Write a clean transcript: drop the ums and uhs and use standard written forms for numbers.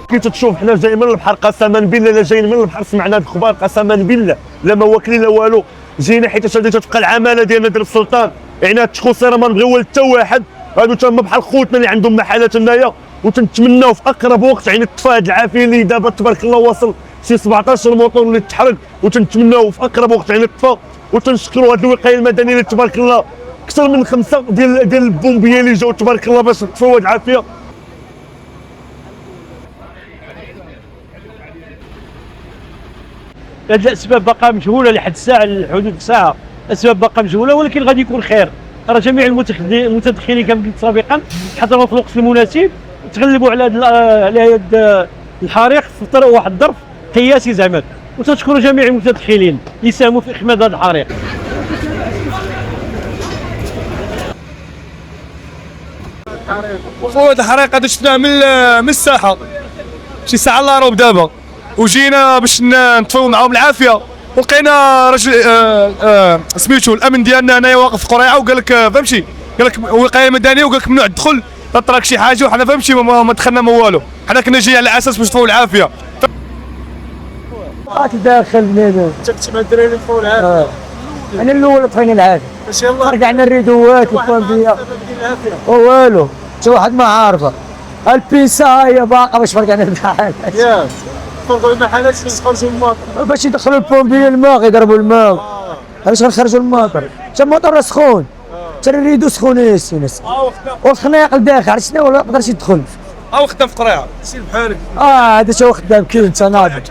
كي تشوف حنا جايين من البحر قسما بالله، لا جايين من البحر سمعنا الاخبار قسما بالله، لا ما واكلين لا والو. جينا حيت غادي تبقى العماله ديالنا ديال السلطان، يعني هاد التخوصيره ما نبغيو حتى واحد، هادو تما بحال خوتنا اللي عندهم محلات هنايا، وتنتمناو في اقرب وقت يعني تطفى هاد العافيه اللي دابا تبارك الله واصل شي 17 موطور اللي تحرق، وتنتمناو في اقرب وقت يعني تطفى. وتنشكروا هاد الوقايه المدنيه اللي تبارك الله اكثر من 5 ديال البومبيه اللي جاو تبارك الله باش يطفوا هاد العافيه. هاد الاسباب باقا مجهوله لحد الساعه، لحدود الساعه الاسباب باقا مجهوله، ولكن غادي يكون خير. راه جميع المتدخلين كما قلت سابقا حضروا في الوقت المناسب، تغلبوا على هذا الحريق في واحد الظرف قياسي زعما، وتشكر جميع المتدخلين اللي ساهموا في اخماد هذا الحريق. وهذا الحريق هذا شفناه من الساحه شي ساعه الا ربع دابا، وجينا باش نطفيو معاهم العافيه، ولقينا رجل سميتو الامن ديالنا هنايا واقف في قريعه وقال لك فهمتي، قال لك وقايه مدنيه وقال لك ممنوع الدخول، طراك شي حاجه وحنا فهمتي ما دخلنا ما والو، حنا كنا جايين على اساس باش نطفيو العافيه. داخل منين انت كنت مع الدراري اللي طفيو العافيه؟ انا الاول طفينا العافيه، ماشي يلاه رجعنا الريدوات والكومبيه والو، حتى واحد ما عارفه. البيسا هي باقا باش رجعنا البحال ياك فرقوا المحلات باش يخرجوا الماطر، باش يدخلوا البومبيه الماء يضربوا الماء باش نخرجوا الماطر. حتى الموطور راه سخون، حتى الريدو سخون ياسين، والخناق لداخل عرفت شنو، ولا ما يقدرش يدخل. خدام في قريعه سير بحالك. هذا تا خدام كاين تا ناضي.